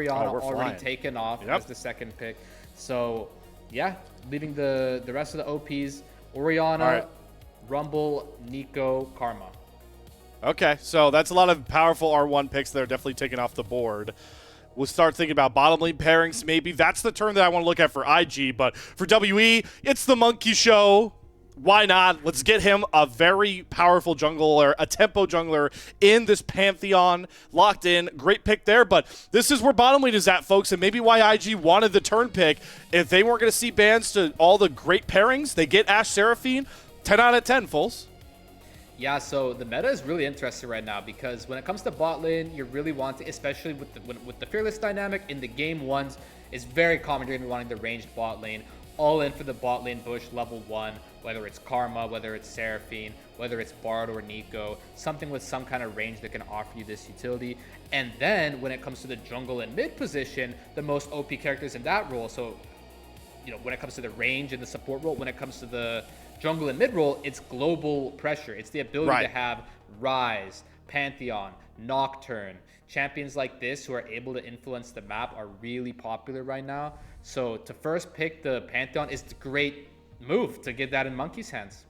Orianna already flying. taken off as the second pick. So, yeah, leaving the rest of the OPs, Orianna, Rumble, Nico, Karma. Okay, so that's a lot of powerful R1 picks that are definitely taken off the board. We'll start thinking about bottom lane pairings, maybe. That's the turn that I want to look at for IG, but for WE, it's the Monki show. Why not? Let's get him a very powerful jungler, a tempo jungler in this Pantheon. Locked in. Great pick there, but this is where bottom lane is at, folks, and maybe why IG wanted the turn pick. If they weren't going to see bans to all the great pairings, they get Ashe Seraphine. 10 out of 10, Foles. Yeah, so the meta is really interesting right now because when it comes to bot lane, you really want to, especially with the Fearless dynamic in the game ones, it's very common you're going to be wanting the ranged bot lane. All in for the bot lane push level 1, whether it's Karma, whether it's Seraphine, whether it's Bard or Nico, something with some kind of range that can offer you this utility. And then when it comes to the jungle and mid position, the most OP characters in that role. So, you know, when it comes to the range and the support role, when it comes to the jungle and mid role, it's global pressure. It's the ability to have Rise, Pantheon, Nocturne. Champions like this who are able to influence the map are really popular right now. So to first pick the Pantheon is the great move to get that in Monki's hands.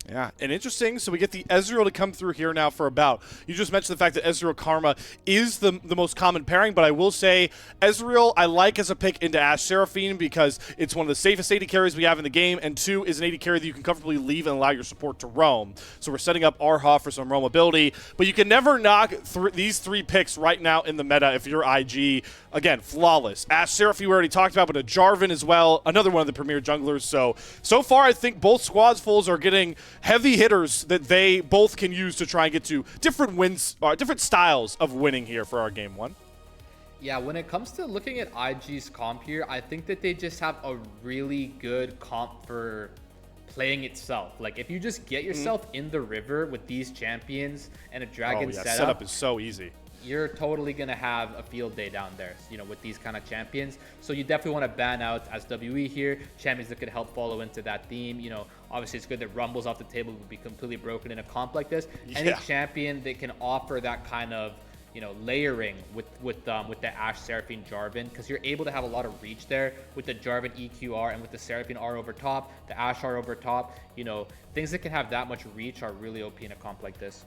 Yeah, and interesting. So we get the Ezreal to come through here now for a bout. You just mentioned the fact that Ezreal Karma is the most common pairing, but I will say Ezreal I like as a pick into Ashe Seraphine because it's one of the safest AD carries we have in the game, and 2 is an AD carry that you can comfortably leave and allow your support to roam. So we're setting up Arha for some roamability, but you can never knock these 3 picks right now in the meta if you're IG. Again, flawless. Ashe Seraphine we already talked about, but a Jarvan as well, another one of the premier junglers. So far I think both squads fulls are getting heavy hitters that they both can use to try and get to different wins, different styles of winning here for our game 1. Yeah, when it comes to looking at IG's comp here, I think that they just have a really good comp for playing itself. Like, if you just get yourself in the river with these champions and a dragon setup is so easy. You're totally going to have a field day down there, you know, with these kind of champions. So you definitely want to ban out, as WE here, champions that could help follow into that theme. You know, obviously it's good that Rumble's off the table would be completely broken in a comp like this. Yeah. Any champion that can offer that kind of, you know, layering with the Ashe Seraphine Jarvan, because you're able to have a lot of reach there with the Jarvan EQR and with the Seraphine R over top, the Ashe R over top. You know, things that can have that much reach are really OP in a comp like this.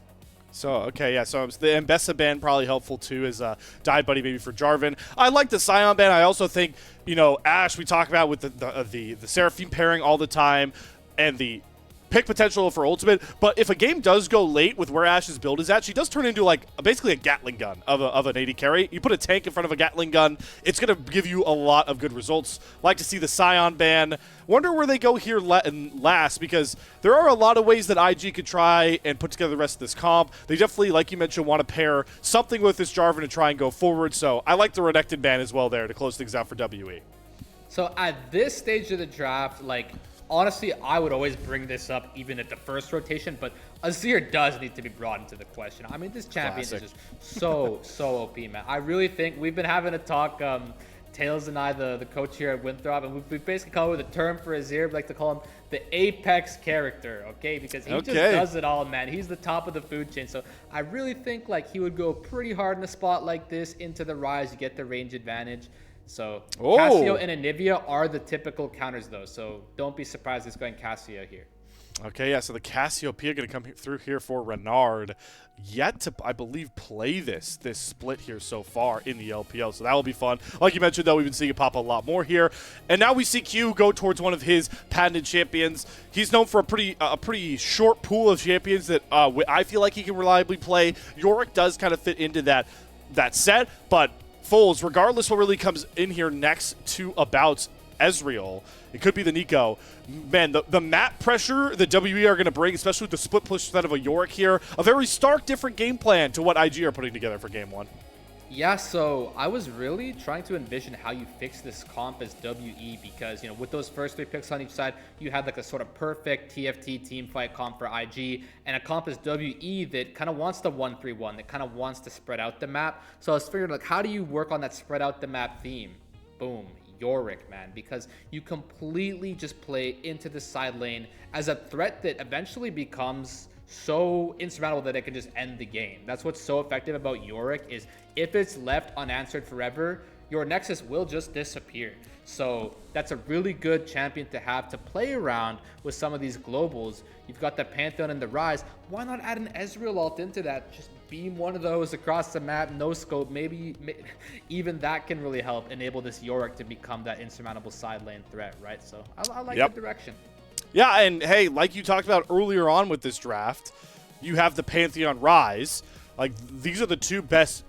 So, okay, yeah, so the Ambessa ban probably helpful too as a die buddy maybe for Jarvan. I like the Sion ban. I also think, you know, Ashe we talk about with the Seraphine pairing all the time and the pick potential for ultimate, but if a game does go late with where Ashe's build is at, she does turn into like basically a Gatling gun of an AD carry. You put a tank in front of a Gatling gun, it's going to give you a lot of good results. Like to see the Sion ban. Wonder where they go here last, because there are a lot of ways that IG could try and put together the rest of this comp. They definitely, like you mentioned, want to pair something with this Jarvan to try and go forward, so I like the Renekton ban as well there to close things out for WE. So at this stage of the draft, like, honestly, I would always bring this up even at the first rotation, but Azir does need to be brought into the question. I mean, this champion is just so OP, man. I really think we've been having a talk, Tails and I, the coach here at Winthrop, and we've basically come up with a term for Azir. We like to call him the Apex character, okay? Because he just does it all, man. He's the top of the food chain. So I really think like he would go pretty hard in a spot like this into the Rise. You get the range advantage. So Cassio and Anivia are the typical counters, though. So don't be surprised it's going Cassio here. Okay, yeah, so the Cassiopeia going to come through here for Renard. Yet to, I believe, play this split here so far in the LPL, so that will be fun. Like you mentioned, though, we've been seeing it pop a lot more here. And now we see Q go towards one of his patented champions. He's known for a pretty short pool of champions that I feel like he can reliably play. Yorick does kind of fit into that set, but Foles, regardless what really comes in here next to about Ezreal, it could be the Nico. Man, the map pressure that WE are going to bring, especially with the split push set of a Yorick here, a very stark different game plan to what IG are putting together for game 1. Yeah, so I was really trying to envision how you fix this comp as WE, because, you know, with those first 3 picks on each side, you had like a sort of perfect TFT team fight comp for IG, and a comp as WE that kind of wants the 1-3-1, that kind of wants to spread out the map. So I was figuring, like, how do you work on that spread out the map theme? Boom. Yorick, man, because you completely just play into the side lane as a threat that eventually becomes so insurmountable that it can just end the game. That's what's so effective about Yorick, is if it's left unanswered forever, your Nexus will just disappear. So that's a really good champion to have to play around with some of these globals. You've got the Pantheon and the Rise. Why not add an Ezreal ult into that? Just beam one of those across the map, no scope. Maybe even that can really help enable this Yorick to become that insurmountable side lane threat, right? So I like the direction. Yeah, and hey, like you talked about earlier on with this draft, you have the Pantheon Rise. Like, these are the two best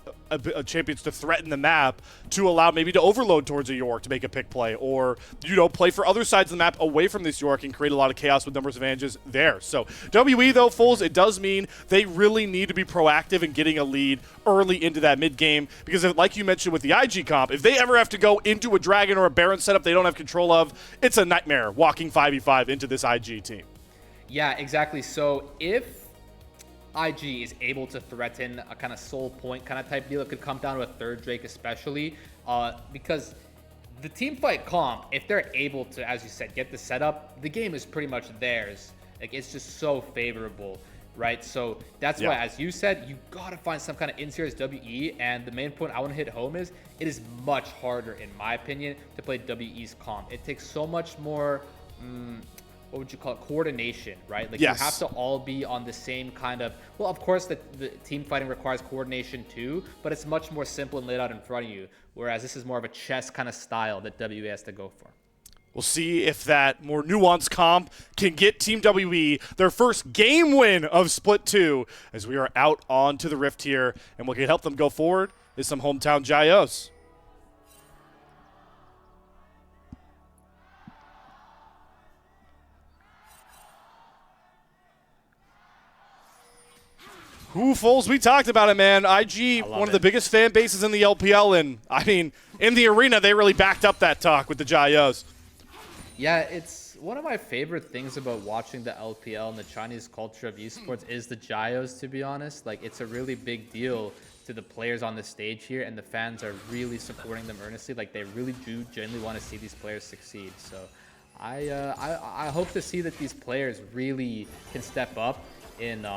champions to threaten the map to allow maybe to overload towards a Yorick to make a pick play, or, you know, play for other sides of the map away from this Yorick and create a lot of chaos with numbers advantages there. So WE, though, Fools, it does mean they really need to be proactive in getting a lead early into that mid game, because if, like you mentioned with the IG comp, if they ever have to go into a Dragon or a Baron setup they don't have control of, it's a nightmare walking 5v5 into this IG team. Yeah, exactly. So if IG is able to threaten a kind of soul point kind of type deal, it could come down to a third Drake especially, because the team fight comp, if they're able to, as you said, get the setup, the game is pretty much theirs. Like, it's just so favorable, right? So that's why, as you said, you gotta find some kind of in-series WE, and the main point I want to hit home is it is much harder, in my opinion, to play WE's comp. It takes so much more what would you call it, coordination, right? Like, you have to all be on the same kind of, well, of course the team fighting requires coordination too, but it's much more simple and laid out in front of you, whereas this is more of a chess kind of style that WE has to go for. We'll see if that more nuanced comp can get Team WE their first game win of Split 2, as we are out onto the Rift here, and what can help them go forward is some hometown Jwei's. Who, Foles, we talked about it, man. IG, one of the biggest fan bases in the LPL, and, I mean, in the arena, they really backed up that talk with the Jwei's. Yeah, it's one of my favorite things about watching the LPL and the Chinese culture of esports is the Jwei's, to be honest. Like, it's a really big deal to the players on the stage here, and the fans are really supporting them earnestly. Like, they really do genuinely want to see these players succeed. So I hope to see that these players really can step up in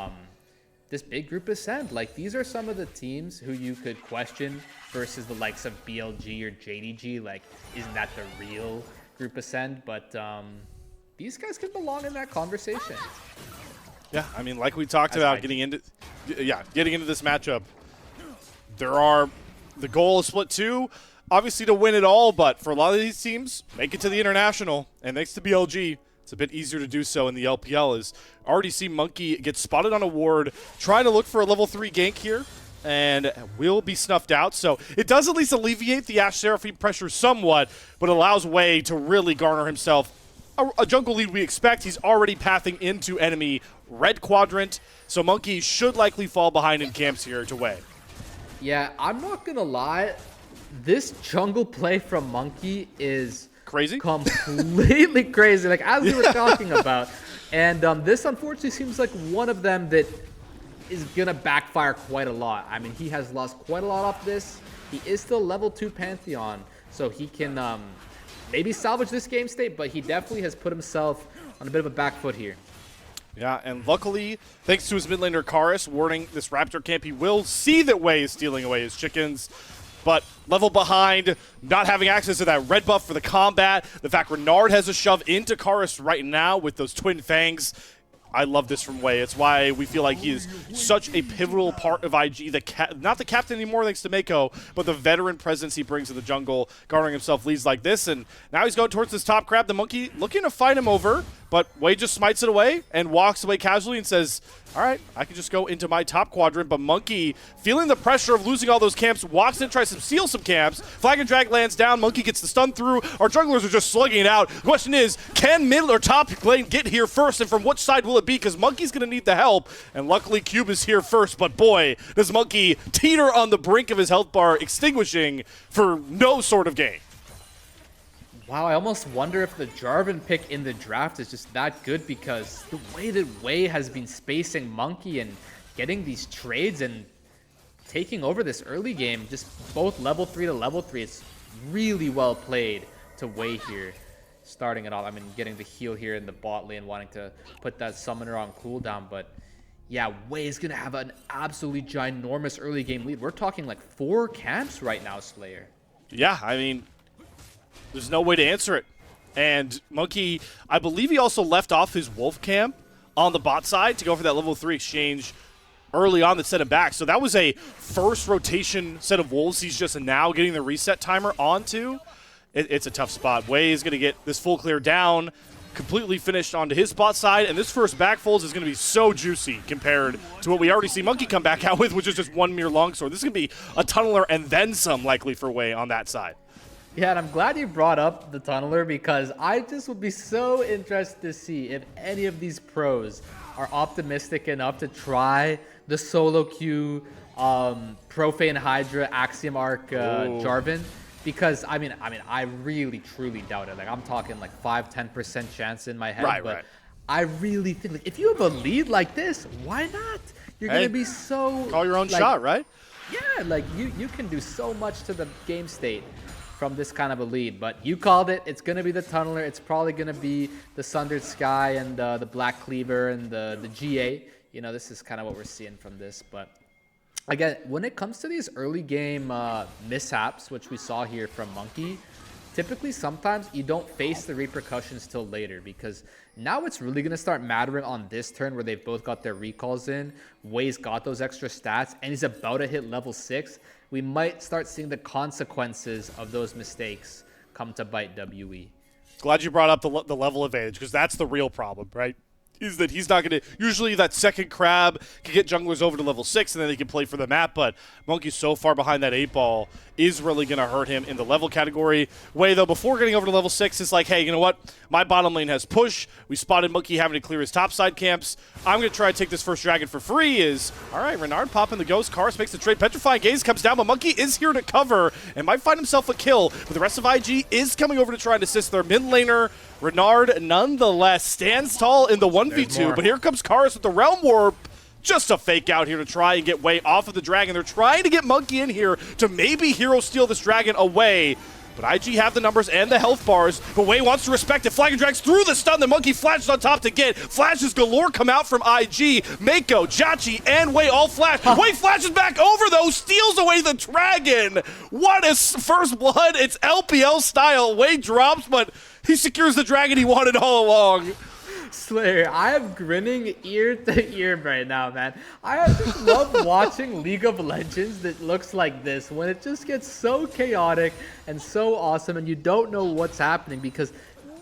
this big group Ascend. Like, these are some of the teams who you could question versus the likes of BLG or JDG. Like, isn't that the real group Ascend? But these guys could belong in that conversation. Yeah, I mean, like we talked about, getting into this matchup, the goal is Split 2, obviously to win it all, but for a lot of these teams, make it to the International, and thanks to BLG, it's a bit easier to do so in the LPL. Is already see Monki get spotted on a ward, trying to look for a level 3 gank here, and will be snuffed out. So it does at least alleviate the Ashe Seraphine pressure somewhat, but allows Jwei to really garner himself a jungle lead we expect. He's already pathing into enemy red quadrant, so Monki should likely fall behind in camps here to Jwei. Yeah, I'm not gonna lie, this jungle play from Monki is crazy, completely crazy, like as we were talking about. And this unfortunately seems like one of them that is gonna backfire quite a lot. I mean, he has lost quite a lot off this. He is still level 2 Pantheon, so he can maybe salvage this game state, but he definitely has put himself on a bit of a back foot here. Yeah, and luckily, thanks to his mid laner Karis warning this Raptor camp, he will see that Jwei is stealing away his chickens. But level behind, not having access to that red buff for the combat, the fact Renard has a shove into Karis right now with those twin fangs. I love this from Jwei. It's why we feel like he is such a pivotal part of IG. Not the captain anymore thanks to Mako, but the veteran presence he brings to the jungle, garnering himself leads like this. And now he's going towards this top crab. The Monki looking to fight him over, but Jwei just smites it away and walks away casually and says, all right, I can just go into my top quadrant. But Monki, feeling the pressure of losing all those camps, walks in, tries to steal some camps. Flag and drag lands down. Monki gets the stun through. Our junglers are just slugging it out. The question is, can mid or top lane get here first, and from which side will it be? Because Monki's going to need the help, and luckily Cube is here first. But boy, does Monki teeter on the brink of his health bar, extinguishing for no sort of gain. Wow, I almost wonder if the Jarvan pick in the draft is just that good, because the way that Jwei has been spacing Monki and getting these trades and taking over this early game, just both level 3 to level 3, it's really well played to Jwei here. Starting it off, I mean, getting the heal here in the bot lane, wanting to put that summoner on cooldown, but yeah, Jwei is going to have an absolutely ginormous early game lead. We're talking like 4 camps right now, Slayer. Yeah, I mean, there's no way to answer it. And Monki, I believe he also left off his Wolf Camp on the bot side to go for that level 3 exchange early on that set him back. So that was a first rotation set of Wolves he's just now getting the reset timer onto. It's a tough spot. Jwei is going to get this full clear down, completely finished onto his bot side, and this first backfolds is going to be so juicy compared to what we already see Monki come back out with, which is just one mere longsword. This is going to be a tunneler and then some likely for Jwei on that side. Yeah, and I'm glad you brought up the tunneler because I just would be so interested to see if any of these pros are optimistic enough to try the solo queue, Profane Hydra, Axiom Arc, Jarvan. Because, I mean, I really, truly doubt it. Like, I'm talking like 5-10% chance in my head. But I really think, like, if you have a lead like this, why not? You're going to be so... Call your own like, shot, right? Yeah, like, you can do so much to the game state from this kind of a lead. But you called it. It's going to be the tunneler. It's probably going to be the Sundered Sky and the Black Cleaver and the Jwei. You know, this is kind of what we're seeing from this. But... again, when it comes to these early game mishaps, which we saw here from Monki, typically sometimes you don't face the repercussions till later because now it's really going to start mattering on this turn where they've both got their recalls in. Jwei's got those extra stats and he's about to hit level 6. We might start seeing the consequences of those mistakes come to bite WE. Glad you brought up the level advantage because that's the real problem, right? Is that he's not going to... usually that second crab can get junglers over to level 6 and then they can play for the map, but Monki's so far behind that 8 ball is really going to hurt him in the level category. Jwei, though, before getting over to level 6, it's like, hey, you know what? My bottom lane has push. We spotted Monki having to clear his topside camps. I'm going to try to take this first dragon for free is... all right, Renard popping the ghost. Karis makes the trade. Petrifying Gaze comes down, but Monki is here to cover and might find himself a kill. But the rest of IG is coming over to try and assist their mid laner. Renard, nonetheless, stands tall in the 1v2, but here comes Karis with the Realm Warp. Just a fake out here to try and get Jwei off of the dragon. They're trying to get Monki in here to maybe hero steal this dragon away. But IG have the numbers and the health bars, but Jwei wants to respect it. Flagon drags through the stun. The Monki flashes on top to get. Flashes galore come out from IG. Mako, Jachi, and Jwei all flash. Jwei flashes back over, though, steals away the dragon. What is first blood? It's LPL style. Jwei drops, but he secures the dragon he wanted all along. Slayer, I am grinning ear to ear right now, man. I just love watching League of Legends that looks like this when it just gets so chaotic and so awesome and you don't know what's happening because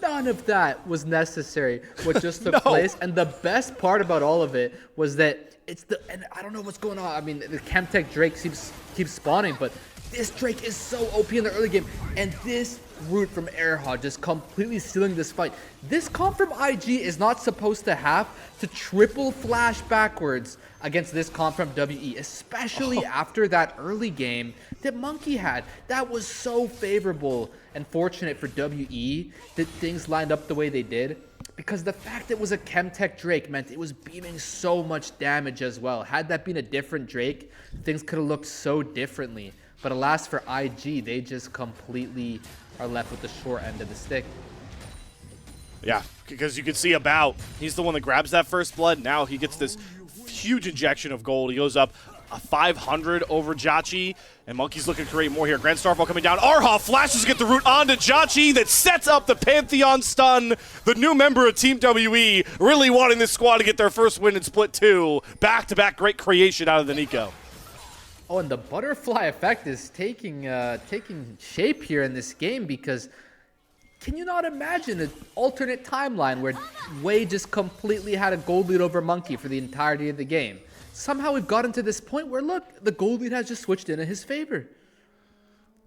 none of that was necessary what just took place. And the best part about all of it was that and I don't know what's going on. I mean, the Chemtech Drake keeps spawning, but this Drake is so OP in the early game and this root from Erha just completely stealing this fight. This comp from IG is not supposed to have to triple flash backwards against this comp from WE, especially after that early game that Monki had. That was so favorable and fortunate for WE that things lined up the way they did because the fact it was a Chemtech Drake meant it was beaming so much damage as well. Had that been a different Drake, things could have looked so differently. But alas for IG, they just completely are left with the short end of the stick. Yeah, because you can see About. He's the one that grabs that first blood. Now he gets this huge injection of gold. He goes up a 500 over Jachi, and Monki's looking to create more here. Grand Starfall coming down. Arha flashes to get the root onto Jachi that sets up the Pantheon stun. The new member of Team WE really wanting this squad to get their first win in Split 2. Back-to-back great creation out of the Nico. Oh, and the butterfly effect is taking shape here in this game because can you not imagine an alternate timeline where Jwei just completely had a gold lead over Monki for the entirety of the game? Somehow we've gotten to this point where, look, the gold lead has just switched in his favor.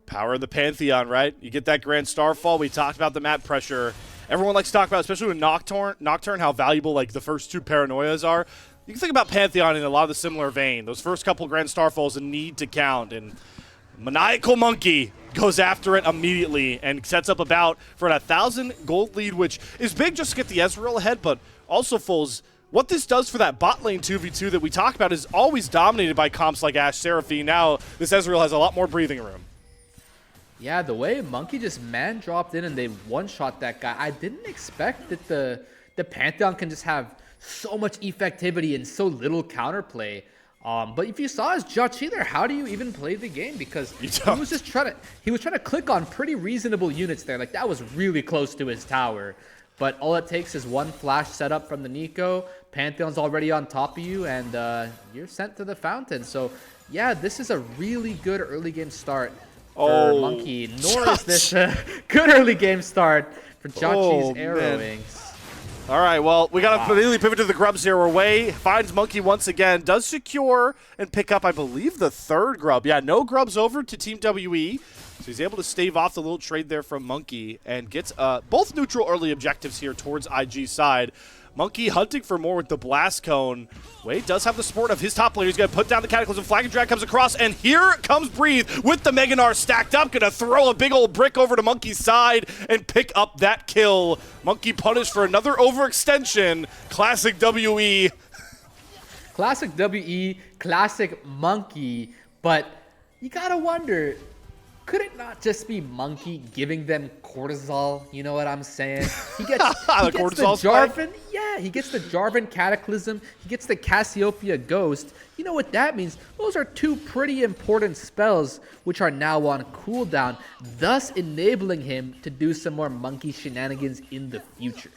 Power of the Pantheon, right? You get that Grand Starfall. We talked about the map pressure. Everyone likes to talk about, especially with Nocturne, how valuable like the first two Paranoias are. You can think about Pantheon in a lot of the similar vein. Those first couple Grand Starfalls need to count, and Maniacal Monki goes after it immediately and sets up About for a 1,000 gold lead, which is big just to get the Ezreal ahead, but also Foles, what this does for that bot lane 2v2 that we talk about is always dominated by comps like Ashe, Seraphine. Now this Ezreal has a lot more breathing room. Yeah, the way Monki just man dropped in and they one-shot that guy, I didn't expect that the Pantheon can just have so much effectivity and so little counterplay. But if you saw his Jwei there, how do you even play the game? Because he was just trying to click on pretty reasonable units there. Like, that was really close to his tower. But all it takes is one flash setup from the Nico. Pantheon's already on top of you, and you're sent to the fountain. So, yeah, this is a really good early game start for Monki. Nor is this a good early game start for Jwei's arrowings. All right, well, we got to immediately pivot to the grubs here. Jwei finds Monki once again, does secure and pick up, I believe, the third grub. Yeah, no grubs over to Team WE. So he's able to stave off the little trade there from Monki and gets both neutral early objectives here towards IG side. Monki hunting for more with the Blast Cone. Jwei does have the support of his top player. He's going to put down the Cataclysm. Flag and Drag comes across, and here comes Breathe with the Meganar stacked up. Going to throw a big old brick over to Monki's side and pick up that kill. Monki punished for another overextension. Classic WE. Classic WE, classic Monki, but you got to wonder, could it not just be Monki giving them cortisol? You know what I'm saying? He gets the Jarvan. Yeah, he gets the Jarvan Cataclysm. He gets the Cassiopeia Ghost. You know what that means? Those are two pretty important spells which are now on cooldown, thus enabling him to do some more Monki shenanigans in the future.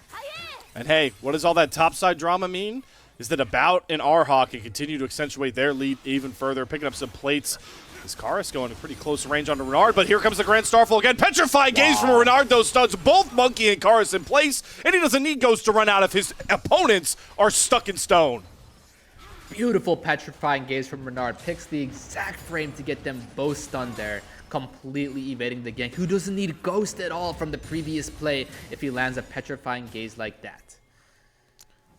And hey, what does all that topside drama mean? Is that About and Arhawk can continue to accentuate their lead even further, picking up some plates. Is Karis going to pretty close range on Renard, but here comes the Grand Starfall again. Petrifying Gaze from Renard, those studs, both Monki and Karis in place, and he doesn't need Ghost to run out if his opponents are stuck in stone. Beautiful Petrifying Gaze from Renard. Picks the exact frame to get them both stunned there, completely evading the gank, who doesn't need Ghost at all from the previous play if he lands a Petrifying Gaze like that.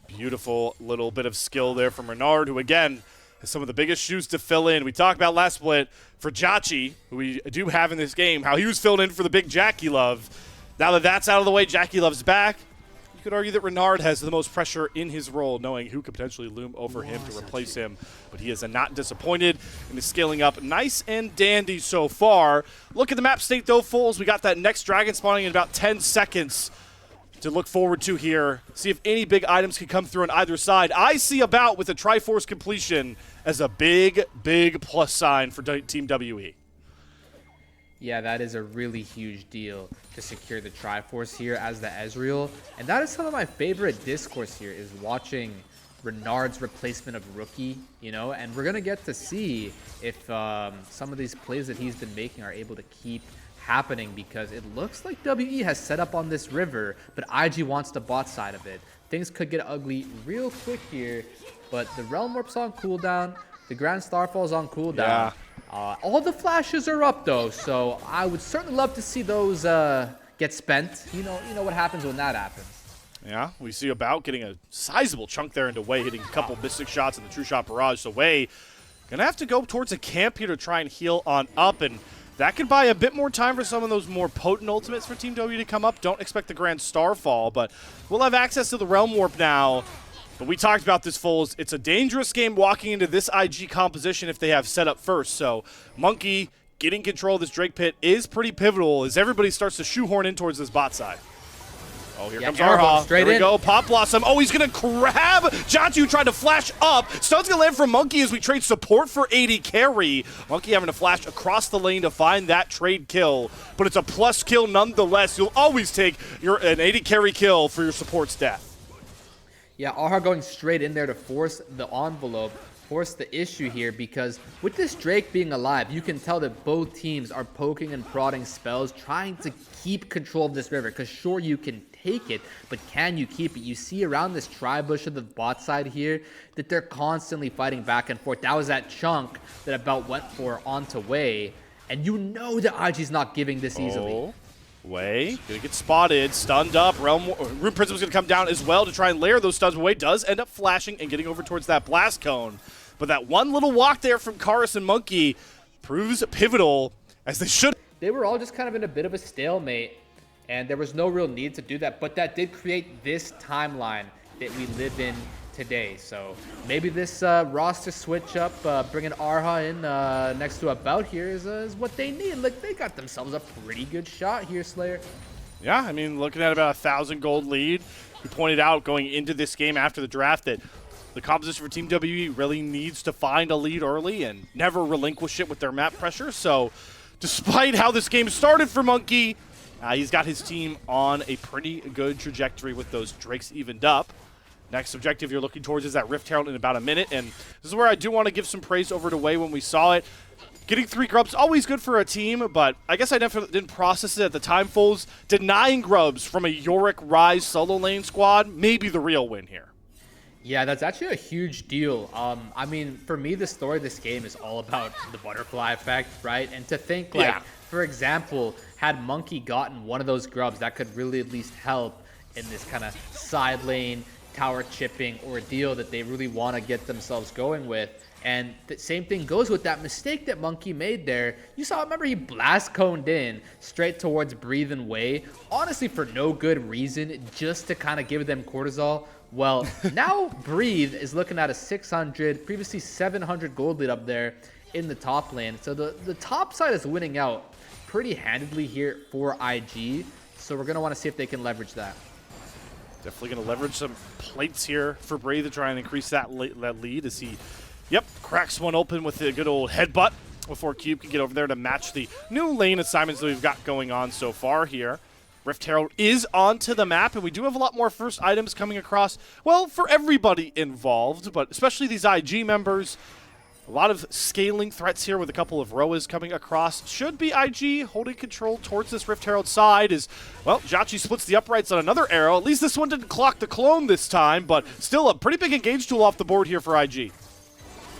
Beautiful little bit of skill there from Renard, who again has some of the biggest shoes to fill in. We talked about last split for Jwei, who we do have in this game, how he was filled in for the big Jackie Love. Now that that's out of the way, Jackie Love's back. You could argue that Renard has the most pressure in his role, knowing who could potentially loom over him to replace him. But he is not disappointed and is scaling up nice and dandy so far. Look at the map state though, Fools. We got that next dragon spawning in about 10 seconds to look forward to here. See if any big items can come through on either side. I see About with a Triforce completion as a big, big plus sign for Team WE. Yeah, that is a really huge deal to secure the Triforce here as the Ezreal. And that is some of my favorite discourse here, is watching Renard's replacement of Rookie, you know, and we're going to get to see if some of these plays that he's been making are able to keep happening, because it looks like WE has set up on this river, but IG wants the bot side of it. Things could get ugly real quick here, but the Realm Warp's on cooldown, the Grand Starfall's on cooldown. Yeah. All the flashes are up though, so I would certainly love to see those get spent. You know what happens when that happens. Yeah, we see About getting a sizable chunk there into Jwei, hitting a couple Mystic shots in the True Shot Barrage. So Jwei gonna have to go towards a camp here to try and heal on up, and that could buy a bit more time for some of those more potent ultimates for Team W to come up. Don't expect the Grand Starfall, but we'll have access to the Realm Warp now. But we talked about this, Foles. It's a dangerous game walking into this IG composition if they have set up first. So Monki getting control of this Drake Pit is pretty pivotal as everybody starts to shoehorn in towards this bot side. Oh, here comes Arha. There we go. Pop Blossom. Oh, he's going to grab Jwei, who tried to flash up. Stun's going to land from Monki as we trade support for AD carry. Monki having to flash across the lane to find that trade kill. But it's a plus kill nonetheless. You'll always take an AD carry kill for your support's death. Yeah, Arha going straight in there to force the envelope, force the issue here, because with this Drake being alive, you can tell that both teams are poking and prodding spells, trying to keep control of this river, because sure, you can take it, but can you keep it? You see around this tri-bush of the bot side here that they're constantly fighting back and forth. That was that chunk that About went for onto Jwei, and you know that IG's not giving this easily. Jwei gonna get spotted, stunned up. Rune Prism's gonna come down as well to try and layer those stuns. Jwei does end up flashing and getting over towards that blast cone. But that one little walk there from Karis and Monki proves pivotal, as they should. They were all just kind of in a bit of a stalemate, and there was no real need to do that. But that did create this timeline that we live in today. So maybe this roster switch up, bringing Arha in next to About here is what they need. Like, they got themselves a pretty good shot here, Slayer. Yeah, I mean, looking at about 1,000 gold lead. We pointed out going into this game after the draft that the composition for Team WE really needs to find a lead early and never relinquish it with their map pressure. So despite how this game started for Monki, he's got his team on a pretty good trajectory with those Drakes evened up. Next objective you're looking towards is that Rift Herald in about a minute, and this is where I do want to give some praise over to Jwei when we saw it. Getting 3 grubs, always good for a team, but I guess I definitely didn't process it at the time, Foles. Denying grubs from a Yorick Rise solo lane squad may be the real win here. Yeah, that's actually a huge deal. I mean, for me, the story of this game is all about the butterfly effect, right? And to think, like, for example, had Monki gotten one of those grubs, that could really at least help in this kind of side lane, tower chipping ordeal that they really want to get themselves going with. And the same thing goes with that mistake that Monki made there. You saw, remember, he blast coned in straight towards Breathe and Jwei, honestly for no good reason, just to kind of give them cortisol. Well, now Breathe is looking at a 600, previously 700 gold lead up there in the top lane. So the top side is winning out pretty handedly here for IG. So we're going to want to see if they can leverage that. Definitely going to leverage some plates here for Breathe to try and increase that lead as he, cracks one open with a good old headbutt before Cube can get over there to match the new lane assignments that we've got going on so far here. Rift Herald is onto the map, and we do have a lot more first items coming across, well, for everybody involved, but especially these IG members. A lot of scaling threats here with a couple of Roas coming across. Should be IG holding control towards this Rift Herald side as, well, Jachi splits the uprights on another arrow. At least this one didn't clock the clone this time, but still a pretty big engage tool off the board here for IG.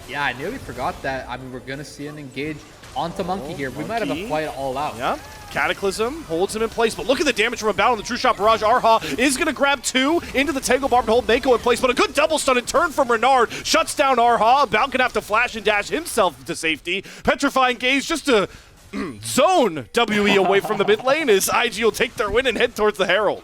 Yeah, I nearly forgot that. I mean, we're going to see an engage onto Monki here. We might have a fight all out. Yeah. Cataclysm holds him in place, but look at the damage from a battle in the True Shot Barrage. Arha is going to grab 2 into the Tangle Barb and hold Mako in place, but a good double stun and turn from Renard shuts down Arha. About going to have to flash and dash himself to safety. Petrifying Gaze just to zone WE away from the mid lane as IG will take their win and head towards the Herald.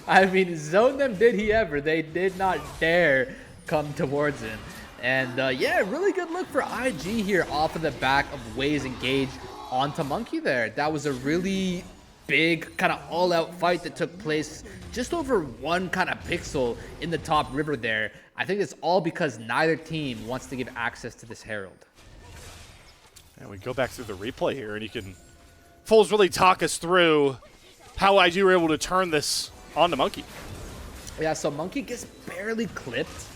I mean, zone them did he ever. They did not dare come towards him. And yeah, really good look for IG here off of the back of Jwei's engage onto Monki there. That was a really big kind of all-out fight that took place just over 1 kind of pixel in the top river there. I think it's all because neither team wants to give access to this Herald. And we go back through the replay here, and you can, Foles, really talk us through how IG were able to turn this onto Monki. Yeah, so Monki gets barely clipped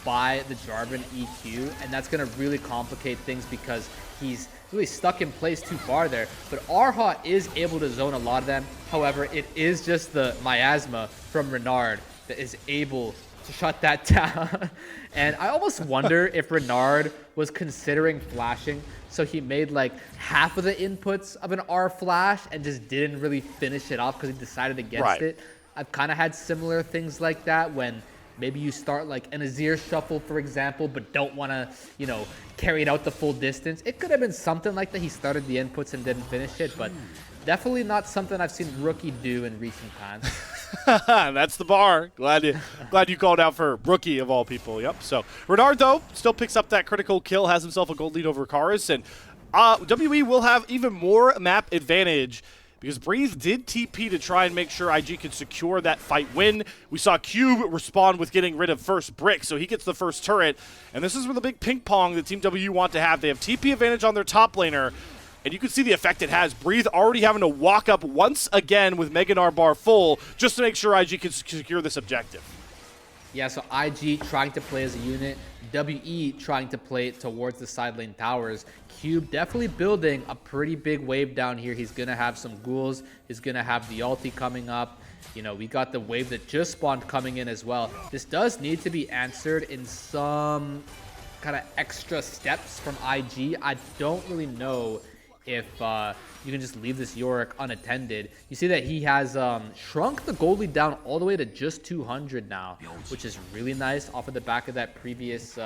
by the Jarvan EQ, and that's going to really complicate things because he's really stuck in place too far there. But Arha is able to zone a lot of them. However, it is just the miasma from Renard that is able to shut that down. And I almost wonder if Renard was considering flashing, so he made like half of the inputs of an R flash and just didn't really finish it off because he decided against it. I've kind of had similar things like that when maybe you start like an Azir shuffle, for example, but don't want to, you know, carry it out the full distance. It could have been something like that. He started the inputs and didn't finish it, but definitely not something I've seen Rookie do in recent times. That's the bar. Glad you called out for Rookie of all people. Yep. So Renard, though, still picks up that critical kill, has himself a gold lead over Karis, and WE will have even more map advantage because Breathe did TP to try and make sure IG could secure that fight win. We saw Cube respond with getting rid of first brick, so he gets the first turret. And this is where the big ping pong that Team W want to have. They have TP advantage on their top laner, and you can see the effect it has. Breathe already having to walk up once again with Meganar bar full just to make sure IG can secure this objective. Yeah, so IG trying to play as a unit, WE trying to play towards the side lane towers. Cube definitely building a pretty big wave down here. He's going to have some ghouls. He's going to have the ulti coming up. You know, we got the wave that just spawned coming in as well. This does need to be answered in some kind of extra steps from IG. I don't really know if you can just leave this Yorick unattended. You see that he has shrunk the gold lead down all the way to just 200 now, which is really nice off of the back of that previous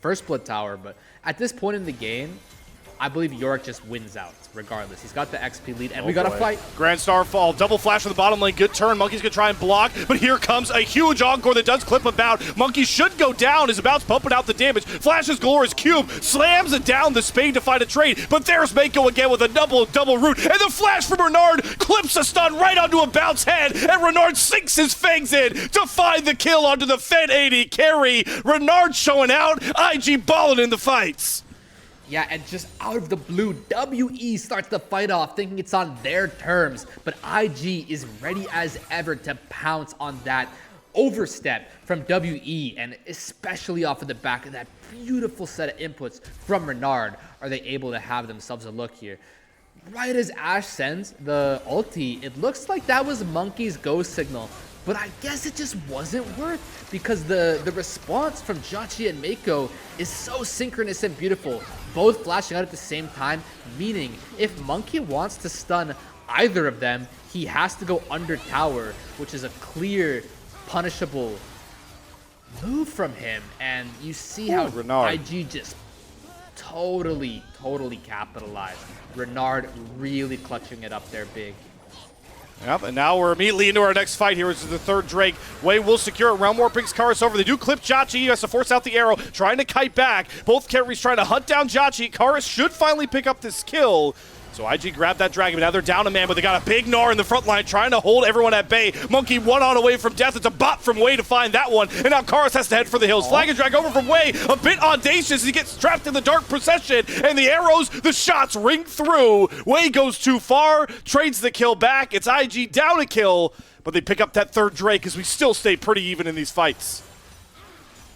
first blood tower. But at this point in the game, I believe Yorick just wins out regardless. He's got the XP lead, and we got to fight. Grand Starfall, double flash from the bottom lane, good turn. Monkey's gonna try and block, but here comes a huge encore that does clip about. Monkey should go down, is about pumping out the damage. Flashes Glorious Cube, slams it down the Spade to find a trade, but there's Mako again with a double root, and the flash from Renard clips a stun right onto a bounce head, and Renard sinks his fangs in to find the kill onto the Fed 80 carry. Renard showing out, IG balling in the fights. Yeah, and just out of the blue, WE starts the fight off, thinking it's on their terms. But IG is ready as ever to pounce on that overstep from WE, and especially off of the back of that beautiful set of inputs from Renard, are they able to have themselves a look here. Right as Ashe sends the ulti, it looks like that was Monkey's go signal. But I guess it just wasn't worth, because the response from Jwei and Mako is so synchronous and beautiful, both flashing out at the same time, meaning if Monkey wants to stun either of them, he has to go under tower, which is a clear, punishable move from him. And you see how Renard. IG just totally capitalized. Renard really clutching it up there big. Yep, and now we're immediately into our next fight here, which is the third Drake. Jwei will secure it. Realm War brings Karis over. They do clip Jwei. He has to force out the arrow, trying to kite back. Both carries trying to hunt down Jwei. Karis should finally pick up this kill. So IG grabbed that dragon, but now they're down a man, but they got a big Gnar in the front line trying to hold everyone at bay. Monkey one on away from death. It's a bot from Jwei to find that one, and now Karis has to head for the hills. Flag and drag over from Jwei, a bit audacious. He gets trapped in the dark procession, and the arrows, the shots ring through. Jwei goes too far, trades the kill back. It's IG down a kill, but they pick up that third Drake as we still stay pretty even in these fights.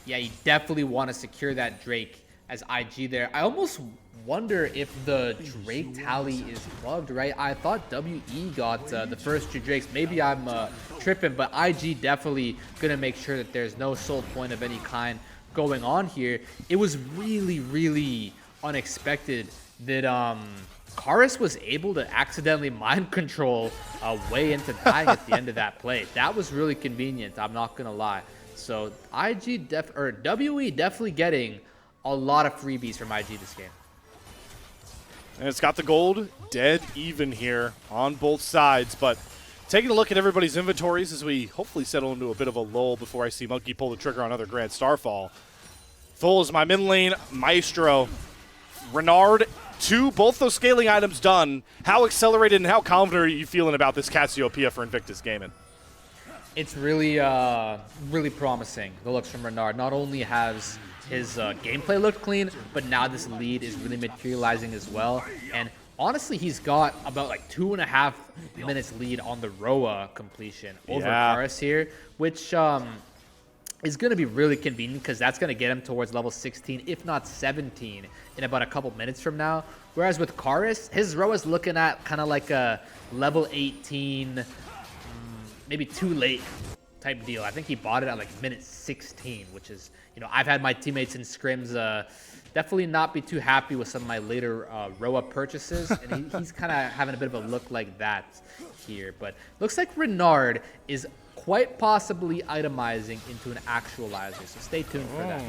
Yeah, you definitely want to secure that Drake as IG there. I almost wonder if the Drake tally is bugged, right? I thought WE got the first 2 Drakes. Maybe I'm tripping, but IG definitely gonna make sure that there's no soul point of any kind going on here. It was really unexpected that Karis was able to accidentally mind control Jwei into dying at the end of that play. That was really convenient, I'm not gonna lie. So WE definitely getting a lot of freebies from IG this game. And it's got the gold dead even here on both sides, but taking a look at everybody's inventories as we hopefully settle into a bit of a lull before I see Monkey pull the trigger on another Grand Starfall. Full is my mid lane, Maestro, Renard, 2, both those scaling items done. How accelerated and how confident are you feeling about this Cassiopeia for Invictus Gaming? It's really promising, the looks from Renard. Not only has his gameplay looked clean, but now this lead is really materializing as well. And honestly, he's got about like 2.5 minutes lead on the Roa completion over Karis here, which is going to be really convenient because that's going to get him towards level 16, if not 17, in about a couple minutes from now. Whereas with Karis, his Roa is looking at kind of like a level 18, maybe too late type deal. I think he bought it at like minute 16, which is, you know, I've had my teammates in scrims definitely not be too happy with some of my later Roa purchases, and he's kind of having a bit of a look like that here. But looks like Renard is quite possibly itemizing into an actualizer, so stay tuned for that.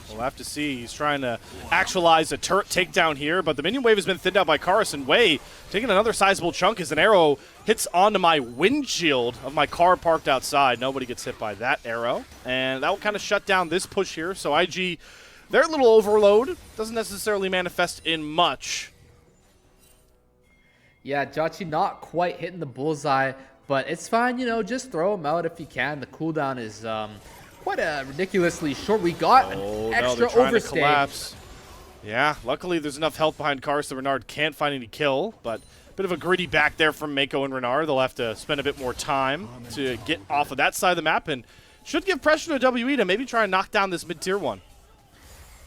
We'll have to see. He's trying to actualize a turret takedown here, but the minion wave has been thinned out by Karis, and Jwei taking another sizable chunk as an arrow hits onto my windshield of my car parked outside. Nobody gets hit by that arrow, and that will kind of shut down this push here. So IG, their little overload doesn't necessarily manifest in much. Yeah, Jwei not quite hitting the bullseye, but it's fine, you know, just throw him out if you can. The cooldown is quite ridiculously short. We got an extra overstay. Collapse. Yeah, luckily there's enough health behind Karis that Renard can't find any kill, but a bit of a gritty back there from Mako and Renard. They'll have to spend a bit more time to get off of that side of the map, and should give pressure to WE to maybe try and knock down this mid-tier one.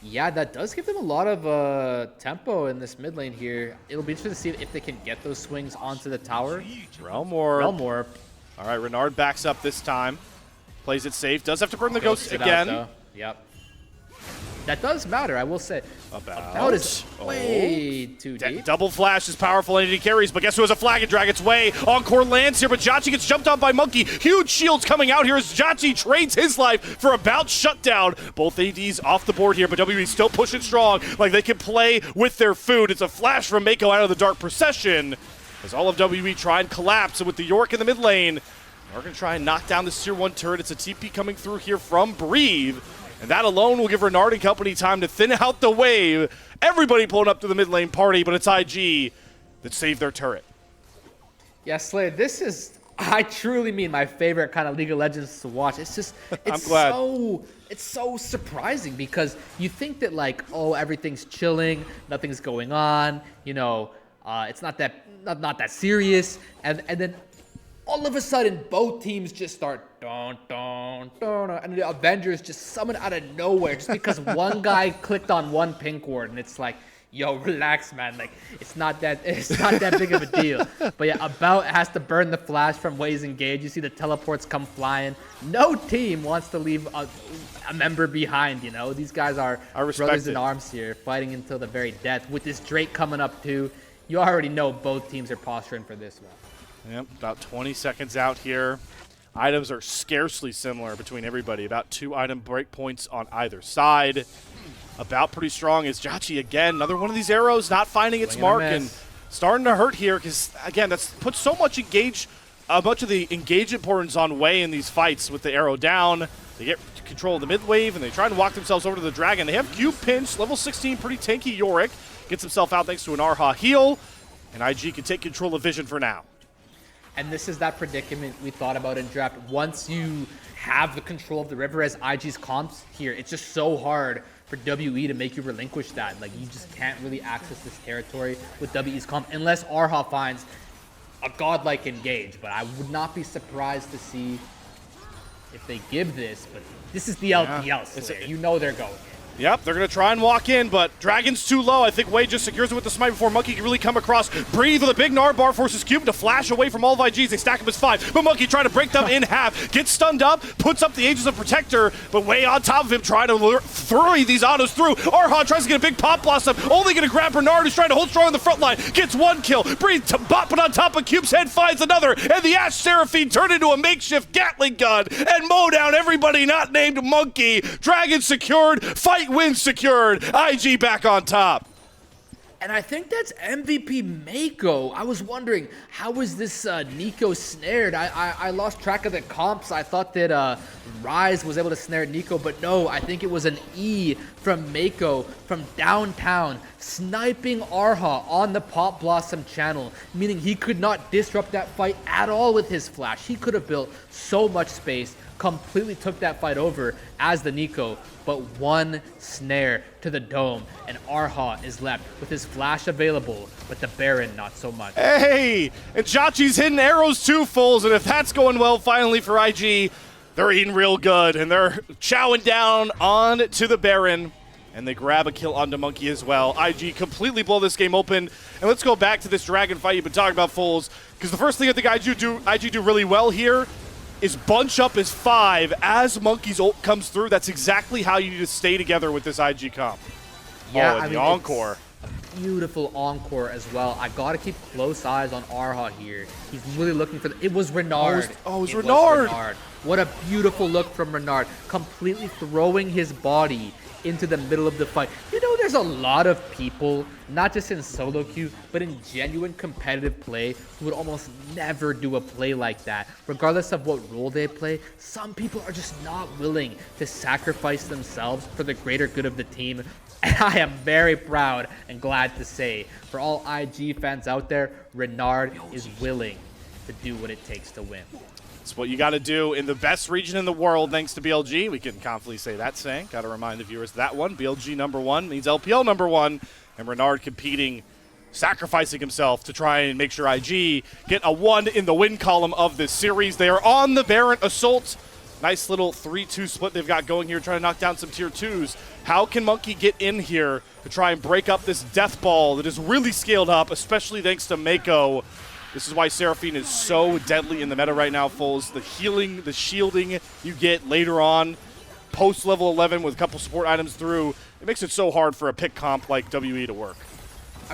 Yeah, that does give them a lot of tempo in this mid lane here. It'll be interesting to see if they can get those swings onto the tower. Realm Orb. All right, Renard backs up this time. Plays it safe. Does have to burn the ghost again. Yep. That does matter, I will say. About is way too deep. Double flash is powerful and he carries, but guess who has a flag and drag its way? Encore lands here, but Jwei gets jumped on by Monki. Huge shields coming out here as Jwei trades his life for about shutdown. Both ADs off the board here, but WWE still pushing strong, like they can play with their food. It's a flash from Mako out of the Dark Procession as all of WWE try and collapse, and with the York in the mid lane, we're going to try and knock down this tier 1 turret. It's a TP coming through here from Breathe. And that alone will give Renard and company time to thin out the wave. Everybody pulling up to the mid lane party, but it's IG that saved their turret. Yeah, Slayer, this is, I truly mean, my favorite kind of League of Legends to watch. It's just, it's so surprising because you think that like, oh, everything's chilling, nothing's going on, you know, it's not that serious, and then all of a sudden, both teams just start and the Avengers just summon out of nowhere just because one guy clicked on one pink ward, and it's like, yo, relax, man. Like, it's not that big of a deal. But yeah, About has to burn the flash from Jwei's engage. You see the teleports come flying. No team wants to leave a member behind. You know, these guys are brothers in arms here, fighting until the very death. With this Drake coming up too, you already know both teams are posturing for this one. Yep, about 20 seconds out here. Items are scarcely similar between everybody. About 2 item breakpoints on either side. About pretty strong is Jwei again. Another one of these arrows not finding its mark and starting to hurt here because, again, that's put so much of the engage importance on Jwei in these fights with the arrow down. They get control of the mid wave and they try to walk themselves over to the dragon. They have Cube pinch, level 16, pretty tanky Yorick. Gets himself out thanks to an Arha heal. And IG can take control of Vision for now. And this is that predicament we thought about in draft. Once you have the control of the river as IG's comps here, it's just so hard for WE to make you relinquish that. Like, you just can't really access this territory with WE's comp unless Arha finds a godlike engage. But I would not be surprised to see if they give this, but this is the LPL Slayer. You know they're going. Yep, they're going to try and walk in, but Dragon's too low. I think Jwei just secures it with the smite before Monki can really come across. Breathe with a big Nard bar, forces Cube to flash away from all of IGs. They stack him as 5, but Monki trying to break them in half. Gets stunned up, puts up the Aegis of Protector, but Jwei on top of him trying to throw these autos through. Arha tries to get a big pop blossom, only going to grab Bernard, who's trying to hold strong on the front line. Gets 1 kill. Breathe to bop, but on top of Cube's head finds another, and the Ash Seraphine turned into a makeshift Gatling gun and mow down everybody not named Monki. Dragon secured, fight win secured. IG back on top. And I think that's MVP Mako. I was wondering, how was this Nico snared? I lost track of the comps. I thought that Rise was able to snare Nico, but no, I think it was an E from Mako from downtown, sniping Arha on the Pop Blossom channel, meaning he could not disrupt that fight at all with his flash. He could have built so much space, completely took that fight over as the Nico, but 1 snare to the dome, and Arha is left with his flash available, but the Baron not so much. Hey, and Jwei's hitting arrows too, Foles, and if that's going well finally for IG, they're eating real good, and they're chowing down on to the Baron, and they grab a kill onto Monki as well. IG completely blow this game open, and let's go back to this Dragon fight you've been talking about, Foles, because the first thing I think IG do really well here is bunch up as 5 as Monkey's ult comes through. That's exactly how you need to stay together with this IG comp. Yeah, and the Encore. Beautiful Encore as well. I gotta keep close eyes on Arha here. He's really looking for it was Renard. It was Renard. What a beautiful look from Renard. Completely throwing his body into the middle of the fight. You know, there's a lot of people, not just in solo queue, but in genuine competitive play, who would almost never do a play like that. Regardless of what role they play, some people are just not willing to sacrifice themselves for the greater good of the team. And I am very proud and glad to say, for all IG fans out there, Renard is willing to do what it takes to win. It's what you got to do in the best region in the world, thanks to BLG. We can confidently say that saying. Got to remind the viewers that one. BLG #1 means LPL #1. And Renard competing, sacrificing himself to try and make sure IG get a 1 in the win column of this series. They are on the Baron Assault. Nice little 3-2 split they've got going here, trying to knock down some tier 2s. How can Monki get in here to try and break up this death ball that is really scaled up, especially thanks to Mako? This is why Seraphine is so deadly in the meta right now, Foles. The healing, the shielding you get later on, post level 11 with a couple support items through, it makes it so hard for a pick comp like WE to work.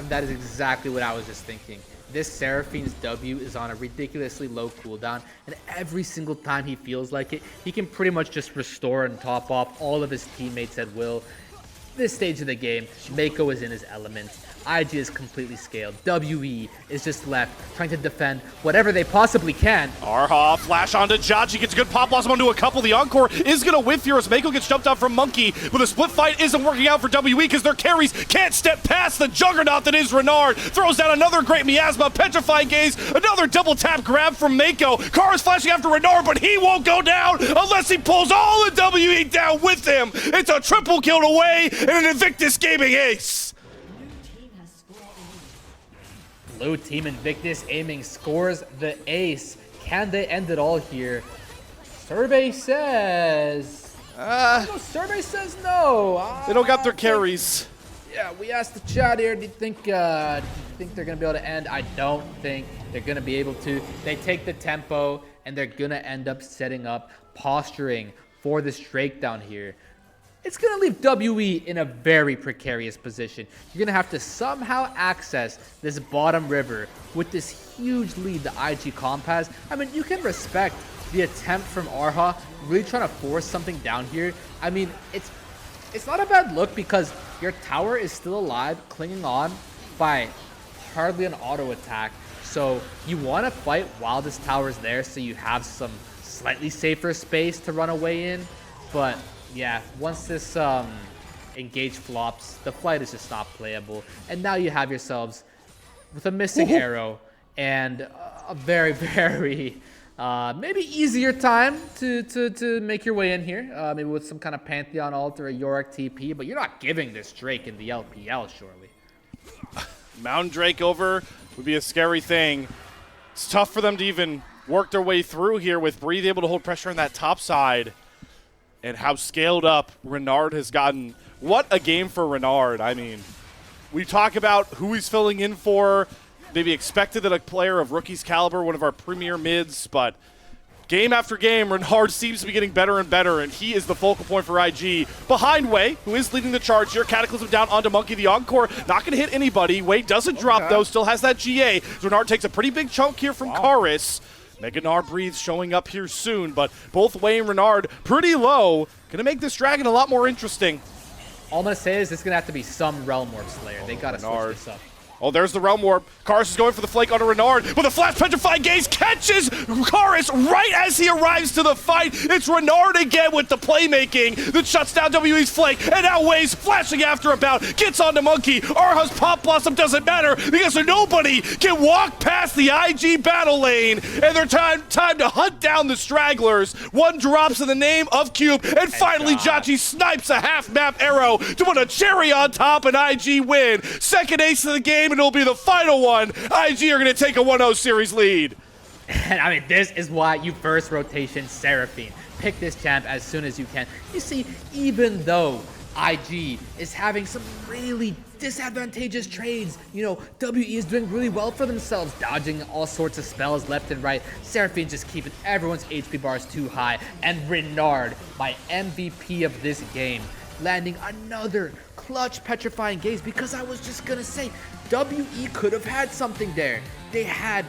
That is exactly what I was just thinking. This Seraphine's W is on a ridiculously low cooldown, and every single time he feels like it, he can pretty much just restore and top off all of his teammates at will. This stage of the game, Mako is in his element. IG is completely scaled. WE is just left trying to defend whatever they possibly can. Arha, flash onto Jachi, gets a good pop blossom onto a couple. The Encore is going to whiff here as Mako gets jumped out from Monki, but the split fight isn't working out for WE because their carries can't step past the juggernaut that is Renard. Throws down another great miasma, petrifying gaze, another double tap grab from Mako. Karis flashing after Renard, but he won't go down unless he pulls all the WE down with him. It's a triple kill away and an Invictus Gaming ace. Blue team Invictus aiming scores the ace. Can they end it all here? Survey says... Survey says no. They don't got their carries. Yeah, we asked the chat here, do you think they're going to be able to end? I don't think they're going to be able to. They take the tempo, and they're going to end up setting up posturing for this Drake down here. It's going to leave WE in a very precarious position. You're going to have to somehow access this bottom river with this huge lead the IG comp has. I mean, you can respect the attempt from Arha, really trying to force something down here. I mean, it's not a bad look because your tower is still alive, clinging on by hardly an auto attack. So you want to fight while this tower is there so you have some slightly safer space to run away in. But yeah, once this engage flops, the fight is just not playable. And now you have yourselves with a missing arrow and a very, very maybe easier time to make your way in here. Maybe with some kind of Pantheon ult or a Yorick TP, but you're not giving this Drake in the LPL, surely. Mountain Drake over would be a scary thing. It's tough for them to even work their way through here with Breathe able to hold pressure on that top side. And how scaled up Renard has gotten. What a game for Renard. I mean, we talk about who he's filling in for. Maybe expected that a player of rookie's caliber, one of our premier mids, but game after game, Renard seems to be getting better and better, and he is the focal point for IG. Behind Wei, who is leading the charge here. Cataclysm down onto Monki. The Encore not going to hit anybody. Wei doesn't drop, though. Still has that GA. Renard takes a pretty big chunk here from Karis. Meganar Breathes showing up here soon, but both Wei and Renard pretty low. Gonna make this dragon a lot more interesting. All I'm gonna say is this is gonna have to be some Realm Warp Slayer. They gotta switch this up. Oh, there's the Realm Warp. Karis is going for the flake onto Renard, but the Flash Petrified Gaze catches Karis right as he arrives to the fight. It's Renard again with the playmaking that shuts down WE's flank, and now Wei's flashing after about, gets onto Monki. Arha's Pop Blossom doesn't matter because nobody can walk past the IG battle lane, and they're time to hunt down the stragglers. One drops in the name of Cube, and finally Jachi snipes a half-map arrow to put a cherry on top and IG win. Second ace of the game, and it'll be the final one. IG are going to take a 1-0 series lead. And I mean, this is why you first rotation Seraphine. Pick this champ as soon as you can. You see, even though IG is having some really disadvantageous trades, you know, WE is doing really well for themselves, dodging all sorts of spells left and right. Seraphine just keeping everyone's HP bars too high. And Renard, my MVP of this game, landing another clutch Petrifying Gaze, because I was just gonna say, WE could have had something there. They had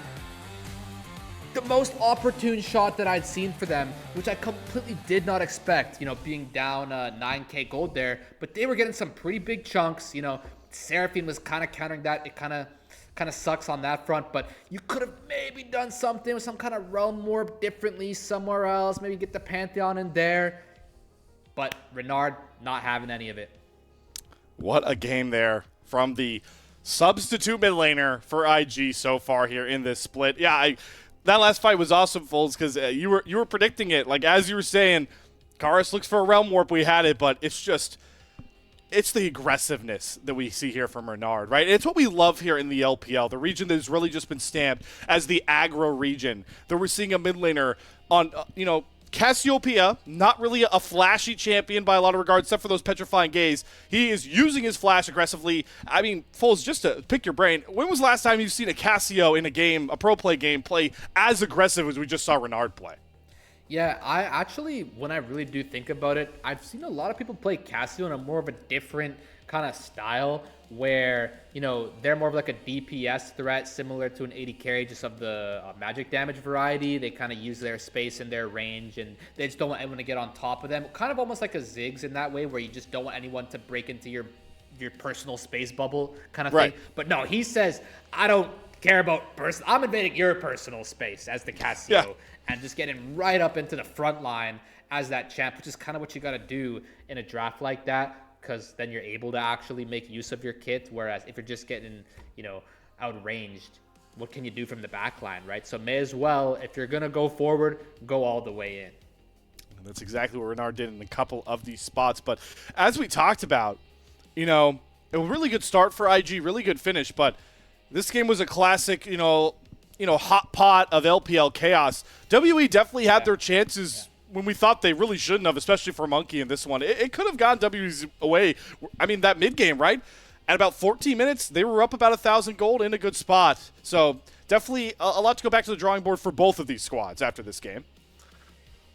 the most opportune shot that I'd seen for them, which I completely did not expect, you know, being down 9k gold there, but they were getting some pretty big chunks. You know, Seraphine was kind of countering that. It kind of sucks on that front, but you could have maybe done something with some kind of Realm Warp differently somewhere else, maybe get the Pantheon in there, but Renard not having any of it. What a game there from the substitute mid laner for IG so far here in this split. Yeah, that last fight was awesome, Folds, because you were predicting it. Like, as you were saying, Karis looks for a Realm Warp. We had it, but it's the aggressiveness that we see here from Renard, right? It's what we love here in the LPL, the region that has really just been stamped as the aggro region. That we're seeing a mid laner on, Cassiopeia, not really a flashy champion by a lot of regards, except for those Petrifying Gaze. He is using his flash aggressively. I mean, Foles, just to pick your brain, when was the last time you've seen a Cassio in a game, a pro play game, play as aggressive as we just saw Renard play? Yeah, I actually, when I really do think about it, I've seen a lot of people play Cassio in a more of a different kind of style where, they're more of like a DPS threat similar to an 80 carry, just of the magic damage variety. They kind of use their space and their range, and they just don't want anyone to get on top of them. Kind of almost like a Ziggs in that way, where you just don't want anyone to break into your personal space bubble kind of Right. thing. But no, he says, I don't care about I'm invading your personal space as the Cassio. Yeah. And just getting right up into the front line as that champ, which is kind of what you got to do in a draft like that, because then you're able to actually make use of your kit. Whereas if you're just getting, outranged, what can you do from the back line, right? So may as well, if you're going to go forward, go all the way in. And that's exactly what Renard did in a couple of these spots. But as we talked about, a really good start for IG, really good finish. But this game was a classic, hot pot of LPL chaos. WE definitely had their chances when we thought they really shouldn't have, especially for Monki in this one. It could have gone WE's away. I mean, that mid game, right? At about 14 minutes, they were up about 1,000 gold in a good spot. So definitely a lot to go back to the drawing board for both of these squads after this game.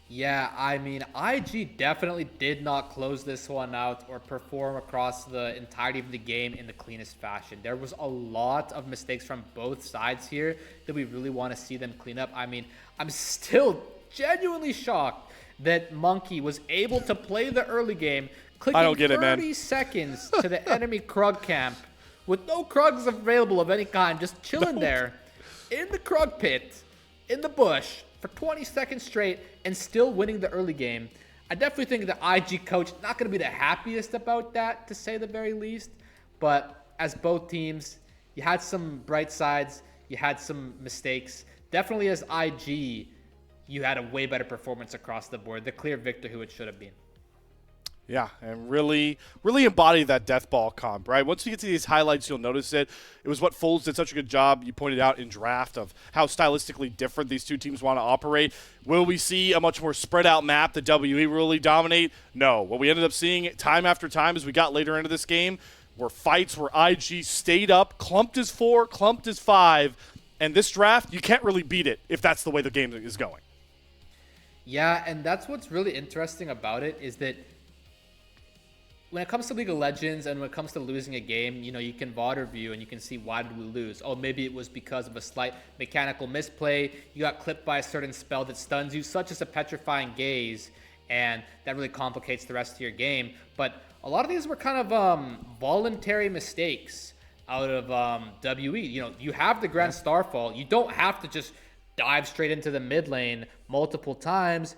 Yeah, I mean, IG definitely did not close this one out or perform across the entirety of the game in the cleanest fashion. There was a lot of mistakes from both sides here that we really want to see them clean up. I mean, I'm still genuinely shocked that Monki was able to play the early game, clicking I don't get 30 it, seconds to the enemy Krug camp with no Krugs available of any kind, just chilling there in the Krug pit, in the bush, for 20 seconds straight and still winning the early game. I definitely think the IG coach not going to be the happiest about that, to say the very least. But as both teams, you had some bright sides, you had some mistakes. Definitely as IG, you had a way better performance across the board. The clear victor who it should have been. Yeah, and really embody that death ball comp, right? Once you get to these highlights, you'll notice it. It was what Folds did such a good job, you pointed out in draft, of how stylistically different these two teams want to operate. Will we see a much more spread out map that WE really dominate? No. What we ended up seeing time after time as we got later into this game were fights where IG stayed up, clumped as 4, clumped as 5, and this draft, you can't really beat it if that's the way the game is going. Yeah, and that's what's really interesting about it, is that when it comes to League of Legends and when it comes to losing a game, you can VOD review and you can see, why did we lose? Oh, maybe it was because of a slight mechanical misplay. You got clipped by a certain spell that stuns you, such as a petrifying gaze, and that really complicates the rest of your game. But a lot of these were kind of voluntary mistakes out of WE. You have the Grand Starfall. You don't have to just dive straight into the mid lane multiple times,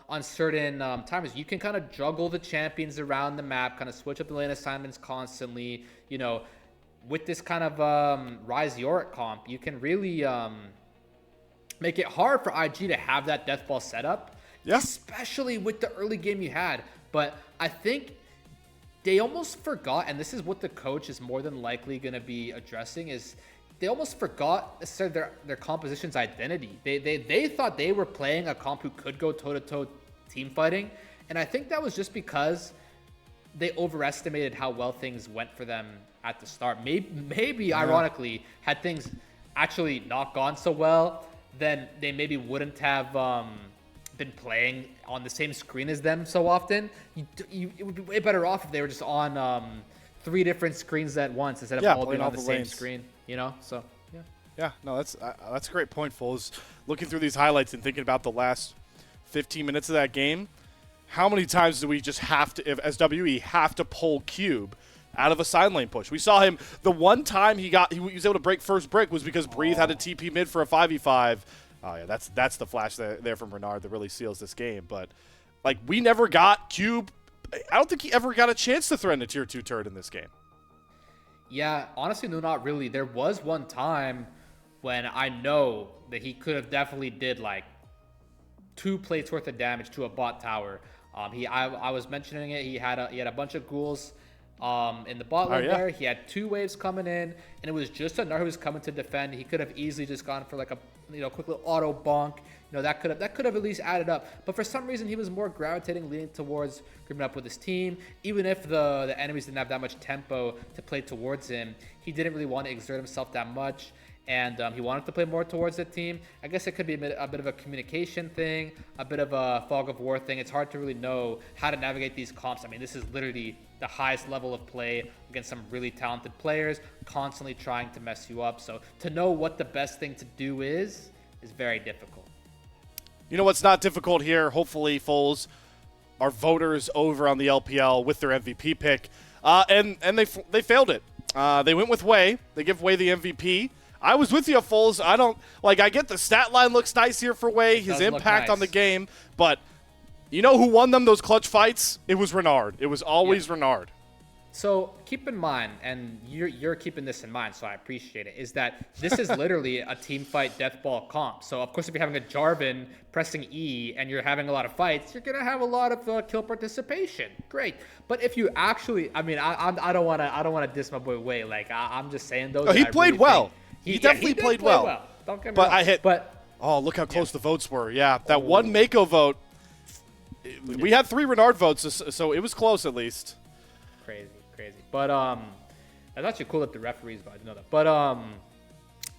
on certain times. You can kind of juggle the champions around the map, kind of switch up the lane assignments constantly. With this kind of Rise Yorick comp, you can really make it hard for IG to have that death ball setup, especially with the early game you had. But I think they almost forgot, and this is what the coach is more than likely going to be addressing, is they almost forgot their composition's identity. They thought they were playing a comp who could go toe-to-toe team fighting, and I think that was just because they overestimated how well things went for them at the start. Maybe ironically, had things actually not gone so well, then they maybe wouldn't have been playing on the same screen as them so often. It would be way better off if they were just on 3 different screens at once instead of all being on the same screen. So yeah, no, that's a great point, Foles. Looking through these highlights and thinking about the last 15 minutes of that game, how many times do we just have to, as WE, have to pull Cube out of a side lane push? We saw him, the one time he was able to break first brick was because Breathe had a TP mid for a 5v5. Oh yeah, that's the flash there from Renard that really seals this game. But we never got Cube. I don't think he ever got a chance to threaten a tier 2 turret in this game. Yeah, honestly, no, not really. There was one time when I know that he could have definitely did 2 plates worth of damage to a bot tower. I was mentioning it. He had a bunch of ghouls in the bot lane there. He had 2 waves coming in, and it was just a Nar who was coming to defend. He could have easily just gone for a quick little auto bonk. That could have at least added up. But for some reason, he was more gravitating, leaning towards grouping up with his team. Even if the enemies didn't have that much tempo to play towards him, he didn't really want to exert himself that much. and he wanted to play more towards the team. I guess it could be a bit of a communication thing, a bit of a fog of war thing. It's hard to really know how to navigate these comps. I mean, this is literally the highest level of play against some really talented players, constantly trying to mess you up. So to know what the best thing to do is very difficult. You know what's not difficult here, hopefully, Foles, are voters over on the LPL with their MVP pick. And they failed it. They went with Jwei. They give Jwei the MVP. I was with you, Foles. I get the stat line looks nice here for Jwei, his impact on the game, but you know who won them those clutch fights? It was Renard. It was always Renard. So keep in mind, and you're keeping this in mind, so I appreciate it, is that this is literally a team fight deathball comp. So of course, if you're having a Jarvan pressing E and you're having a lot of fights, you're gonna have a lot of kill participation. Great, but if you actually, I mean, I don't wanna diss my boy Jwei. Like I'm just saying those. Oh, he played well. He definitely did played play well. Don't get me wrong. But oh, look how close the votes were. Yeah, that one Mako vote. We had 3 Renard votes, so it was close at least. Crazy. But that's actually cool that the referees, but I didn't know that. But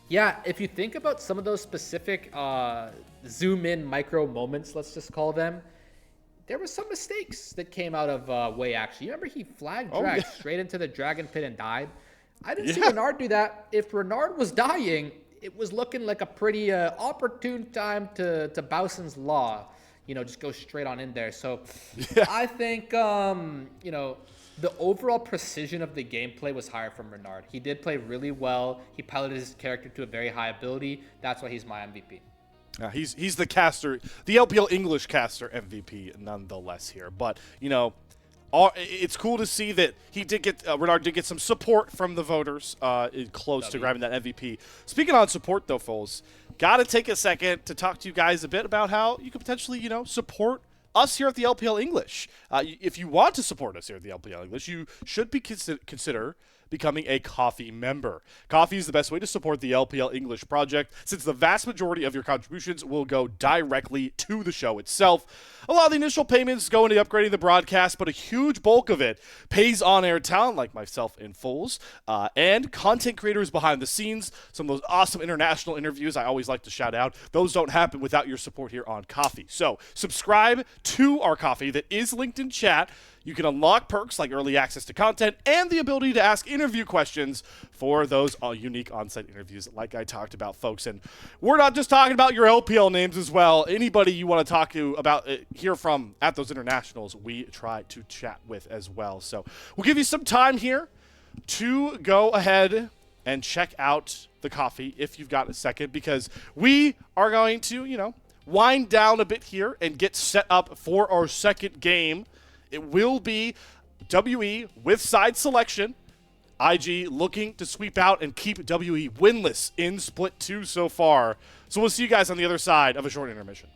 yeah, if you think about some of those specific zoom in micro moments, let's just call them, there were some mistakes that came out of Jwei. Actually, you remember he flag dragged straight into the dragon pit and died. I didn't see Renard do that. If Renard was dying, it was looking like a pretty opportune time to Bowson's Law, just go straight on in there. So I think the overall precision of the gameplay was higher from Renard. He did play really well. He piloted his character to a very high ability. That's why he's my MVP. He's the caster, the LPL English caster MVP nonetheless here. But, it's cool to see that he did get Renard did get some support from the voters close to grabbing that MVP. Speaking on support, though, Foles, got to take a second to talk to you guys a bit about how you could potentially, support us here at the LPL English. If you want to support us here at the LPL English, you should consider becoming a Coffee member. Coffee is the best way to support the LPL English project, since the vast majority of your contributions will go directly to the show itself. A lot of the initial payments go into upgrading the broadcast, but a huge bulk of it pays on-air talent like myself and Foles, and content creators behind the scenes. Some of those awesome international interviews I always like to shout out. Those don't happen without your support here on Coffee. So subscribe to our Coffee that is linked in chat. You can unlock perks like early access to content and the ability to ask interview questions for those unique on-site interviews like I talked about, folks. And we're not just talking about your LPL names as well. Anybody you want to talk to about hear from at those internationals, we try to chat with as well. So we'll give you some time here to go ahead and check out the Coffee if you've got a second, because we are going to, wind down a bit here and get set up for our second game. It will be WE with side selection. IG looking to sweep out and keep WE winless in Split 2 so far. So we'll see you guys on the other side of a short intermission.